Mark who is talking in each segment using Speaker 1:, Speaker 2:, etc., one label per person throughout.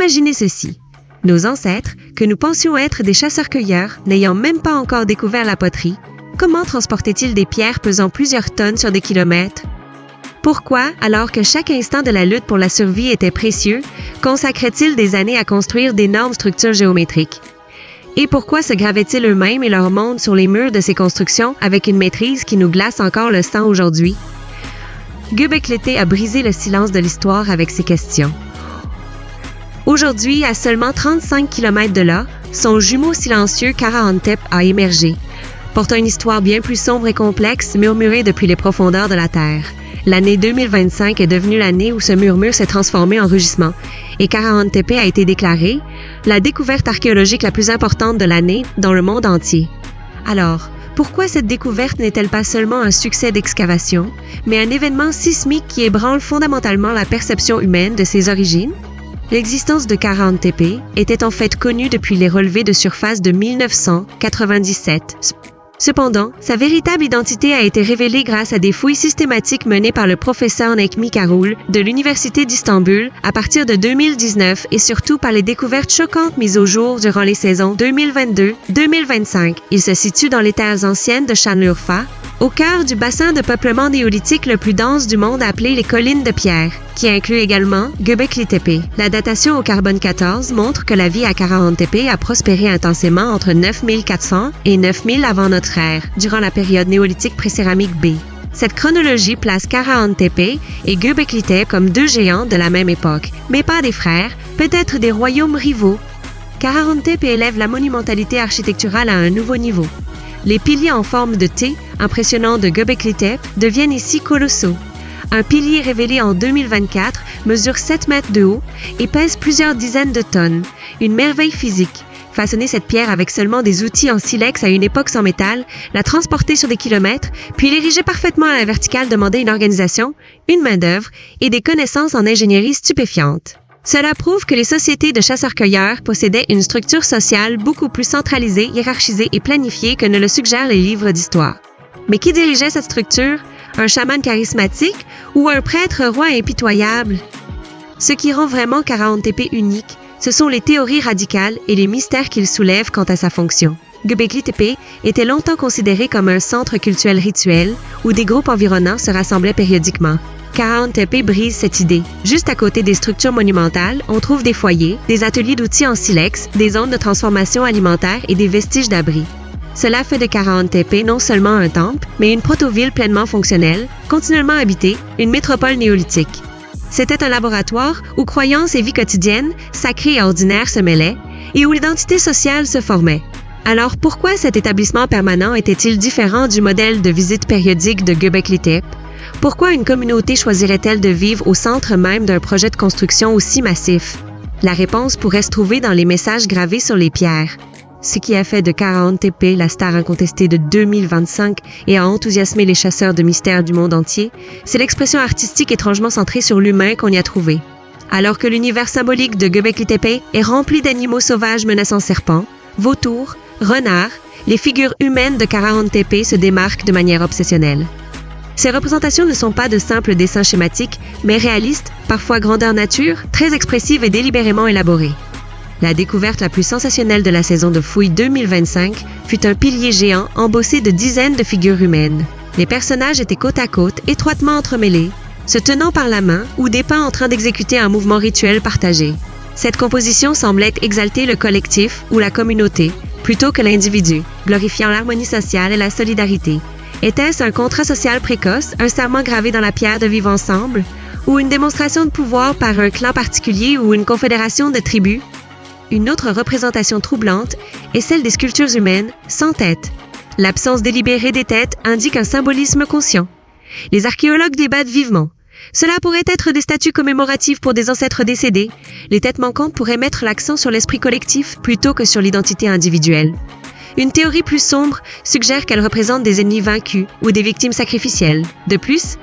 Speaker 1: Imaginez ceci. Nos ancêtres, que nous pensions être des chasseurs-cueilleurs, n'ayant même pas encore découvert la poterie, comment transportaient-ils des pierres pesant plusieurs tonnes sur des kilomètres? Pourquoi, alors que chaque instant de la lutte pour la survie était précieux, consacraient-ils des années à construire d'énormes structures géométriques? Et pourquoi se gravaient-ils eux-mêmes et leur monde sur les murs de ces constructions avec une maîtrise qui nous glace encore le sang aujourd'hui? Göbekli Tepe a brisé le silence de l'histoire avec ces questions. Aujourd'hui, à seulement 35 km de là, son jumeau silencieux Kara-Antep a émergé, portant une histoire bien plus sombre et complexe murmurée depuis les profondeurs de la Terre. L'année 2025 est devenue l'année où ce murmure s'est transformé en rugissement et Kara-Antep a été déclarée la découverte archéologique la plus importante de l'année dans le monde entier. Alors, pourquoi cette découverte n'est-elle pas seulement un succès d'excavation, mais un événement sismique qui ébranle fondamentalement la perception humaine de ses origines? L'existence de Kara-Antep était en fait connue depuis les relevés de surface de 1997. Cependant, sa véritable identité a été révélée grâce à des fouilles systématiques menées par le professeur Necmi Karoul de l'Université d'Istanbul à partir de 2019 et surtout par les découvertes choquantes mises au jour durant les saisons 2022-2025. Il se situe dans les terres anciennes de Şanlıurfa, au cœur du bassin de peuplement néolithique le plus dense du monde appelé les collines de pierre, qui inclut également Göbekli Tepe. La datation au carbone 14 montre que la vie à Kara-Antep a prospéré intensément entre 9400 et 9000 avant notre ère, durant la période néolithique précéramique B. Cette chronologie place Kara-Antep et Göbekli Tepe comme deux géants de la même époque, mais pas des frères, peut-être des royaumes rivaux. Kara-Antep élève la monumentalité architecturale à un nouveau niveau. Les piliers en forme de T, impressionnants de Göbekli Tepe, deviennent ici colossaux. Un pilier révélé en 2024 mesure 7 mètres de haut et pèse plusieurs dizaines de tonnes. Une merveille physique. Façonner cette pierre avec seulement des outils en silex à une époque sans métal, la transporter sur des kilomètres, puis l'ériger parfaitement à la verticale demandait une organisation, une main-d'œuvre et des connaissances en ingénierie stupéfiantes. Cela prouve que les sociétés de chasseurs-cueilleurs possédaient une structure sociale beaucoup plus centralisée, hiérarchisée et planifiée que ne le suggèrent les livres d'histoire. Mais qui dirigeait cette structure? Un chaman charismatique ou un prêtre roi impitoyable? Ce qui rend vraiment Kara-Antep unique, ce sont les théories radicales et les mystères qu'il soulève quant à sa fonction. Göbekli Tepe était longtemps considéré comme un centre cultuel rituel où des groupes environnants se rassemblaient périodiquement. Kara-Antep brise cette idée. Juste à côté des structures monumentales, on trouve des foyers, des ateliers d'outils en silex, des zones de transformation alimentaire et des vestiges d'abri. Cela fait de Kara-Antep non seulement un temple, mais une proto-ville pleinement fonctionnelle, continuellement habitée, une métropole néolithique. C'était un laboratoire où croyances et vie quotidienne, sacrées et ordinaires se mêlaient, et où l'identité sociale se formait. Alors pourquoi cet établissement permanent était-il différent du modèle de visite périodique de Göbekli Tepe? Pourquoi une communauté choisirait-elle de vivre au centre même d'un projet de construction aussi massif? La réponse pourrait se trouver dans les messages gravés sur les pierres. Ce qui a fait de Kara-Antep la star incontestée de 2025 et a enthousiasmé les chasseurs de mystères du monde entier, c'est l'expression artistique étrangement centrée sur l'humain qu'on y a trouvé. Alors que l'univers symbolique de Göbekli Tepe est rempli d'animaux sauvages menaçant serpents, vautours, renards, les figures humaines de Kara-Antep se démarquent de manière obsessionnelle. Ces représentations ne sont pas de simples dessins schématiques, mais réalistes, parfois grandeur nature, très expressives et délibérément élaborées. La découverte la plus sensationnelle de la saison de fouilles 2025 fut un pilier géant embossé de dizaines de figures humaines. Les personnages étaient côte à côte, étroitement entremêlés, se tenant par la main ou dépeints en train d'exécuter un mouvement rituel partagé. Cette composition semblait exalter le collectif ou la communauté, plutôt que l'individu, glorifiant l'harmonie sociale et la solidarité. Était-ce un contrat social précoce, un serment gravé dans la pierre de vivre ensemble, ou une démonstration de pouvoir par un clan particulier ou une confédération de tribus? Une autre représentation troublante est celle des sculptures humaines sans tête. L'absence délibérée des têtes indique un symbolisme conscient. Les archéologues débattent vivement. Cela pourrait être des statues commémoratives pour des ancêtres décédés. Les têtes manquantes pourraient mettre l'accent sur l'esprit collectif plutôt que sur l'identité individuelle. Une théorie plus sombre suggère qu'elles représentent des ennemis vaincus ou des victimes sacrificielles. De plus,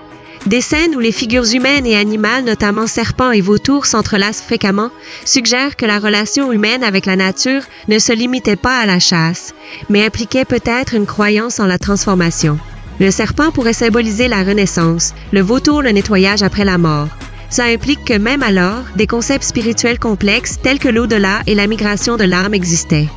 Speaker 1: des scènes où les figures humaines et animales, notamment serpents et vautours, s'entrelacent fréquemment, suggèrent que la relation humaine avec la nature ne se limitait pas à la chasse, mais impliquait peut-être une croyance en la transformation. Le serpent pourrait symboliser la renaissance, le vautour le nettoyage après la mort. Ça implique que même alors, des concepts spirituels complexes tels que l'au-delà et la migration de l'âme existaient.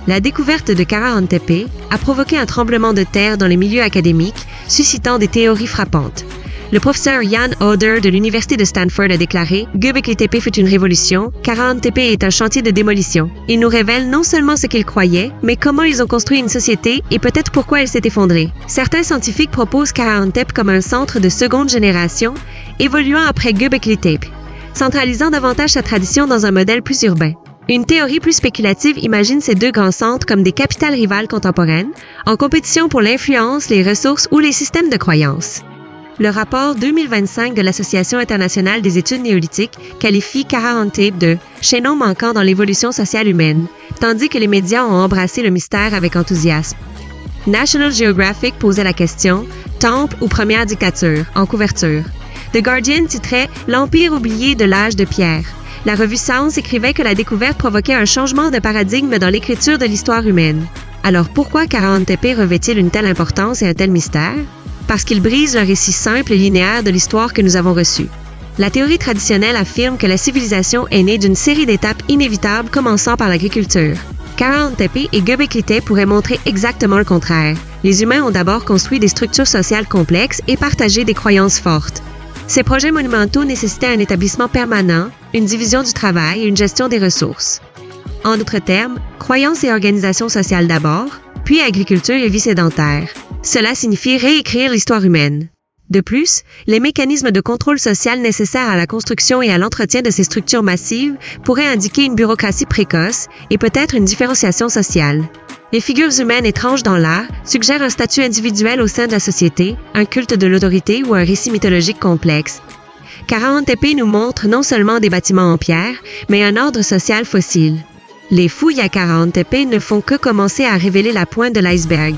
Speaker 1: La découverte de Kara-Antepé a provoqué un tremblement de terre dans les milieux académiques, suscitant des théories frappantes. Le professeur Jan Oder de l'Université de Stanford a déclaré « Göbekli Tepe fut une révolution, Kara-Antepé est un chantier de démolition. Il nous révèle non seulement ce qu'ils croyaient, mais comment ils ont construit une société et peut-être pourquoi elle s'est effondrée. » Certains scientifiques proposent Kara-Antep comme un centre de seconde génération, évoluant après Göbekli Tepe, centralisant davantage sa tradition dans un modèle plus urbain. Une théorie plus spéculative imagine ces deux grands centres comme des capitales rivales contemporaines, en compétition pour l'influence, les ressources ou les systèmes de croyances. Le rapport 2025 de l'Association internationale des études néolithiques qualifie Kara-Antep de « chaînon manquant dans l'évolution sociale humaine », tandis que les médias ont embrassé le mystère avec enthousiasme. National Geographic posait la question « Temple ou première dictature ?» en couverture. The Guardian titrait « L'empire oublié de l'âge de pierre ». La revue Science écrivait que la découverte provoquait un changement de paradigme dans l'écriture de l'histoire humaine. Alors pourquoi Kara-Antep revêt-il une telle importance et un tel mystère? Parce qu'il brise le récit simple et linéaire de l'histoire que nous avons reçue. La théorie traditionnelle affirme que la civilisation est née d'une série d'étapes inévitables commençant par l'agriculture. Kara-Antep et Göbekli Tepe pourraient montrer exactement le contraire. Les humains ont d'abord construit des structures sociales complexes et partagé des croyances fortes. Ces projets monumentaux nécessitaient un établissement permanent, une division du travail et une gestion des ressources. En d'autres termes, croyances et organisation sociale d'abord, puis agriculture et vie sédentaire. Cela signifie réécrire l'histoire humaine. De plus, les mécanismes de contrôle social nécessaires à la construction et à l'entretien de ces structures massives pourraient indiquer une bureaucratie précoce et peut-être une différenciation sociale. Les figures humaines étranges dans l'art suggèrent un statut individuel au sein de la société, un culte de l'autorité ou un récit mythologique complexe. Kara-Antep nous montre non seulement des bâtiments en pierre, mais un ordre social fossile. Les fouilles à Kara-Antep ne font que commencer à révéler la pointe de l'iceberg.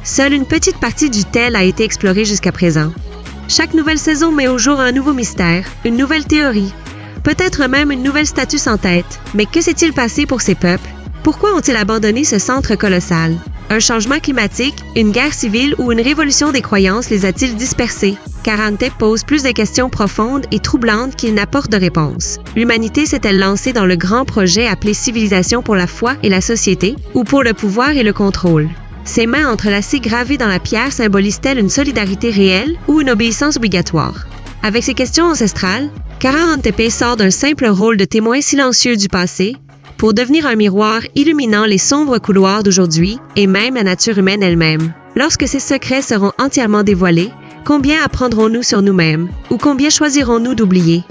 Speaker 1: Seule une petite partie du tel a été explorée jusqu'à présent. Chaque nouvelle saison met au jour un nouveau mystère, une nouvelle théorie, peut-être même une nouvelle statue sans tête. Mais que s'est-il passé pour ces peuples? Pourquoi ont-ils abandonné ce centre colossal? Un changement climatique, une guerre civile ou une révolution des croyances les a-t-il dispersés? Kara-Antep pose plus de questions profondes et troublantes qu'il n'apporte de réponses. L'humanité s'est-elle lancée dans le grand projet appelé civilisation pour la foi et la société, ou pour le pouvoir et le contrôle? Ses mains entrelacées gravées dans la pierre symbolisent-elles une solidarité réelle ou une obéissance obligatoire? Avec ces questions ancestrales, Kara-Antep sort d'un simple rôle de témoin silencieux du passé pour devenir un miroir illuminant les sombres couloirs d'aujourd'hui et même la nature humaine elle-même. Lorsque ces secrets seront entièrement dévoilés, combien apprendrons-nous sur nous-mêmes ou combien choisirons-nous d'oublier?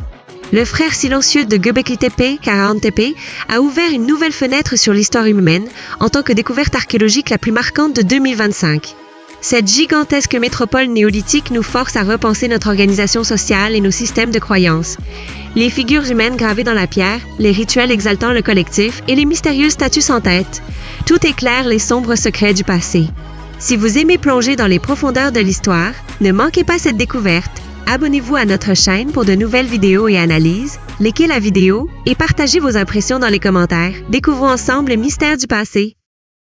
Speaker 1: Le frère silencieux de Göbekli Tepe, Kara-Antep, a ouvert une nouvelle fenêtre sur l'histoire humaine en tant que découverte archéologique la plus marquante de 2025. Cette gigantesque métropole néolithique nous force à repenser notre organisation sociale et nos systèmes de croyances. Les figures humaines gravées dans la pierre, les rituels exaltant le collectif et les mystérieuses statues sans tête, tout éclaire les sombres secrets du passé. Si vous aimez plonger dans les profondeurs de l'histoire, ne manquez pas cette découverte. Abonnez-vous à notre chaîne pour de nouvelles vidéos et analyses, likez la vidéo et partagez vos impressions dans les commentaires. Découvrons ensemble le mystère du passé.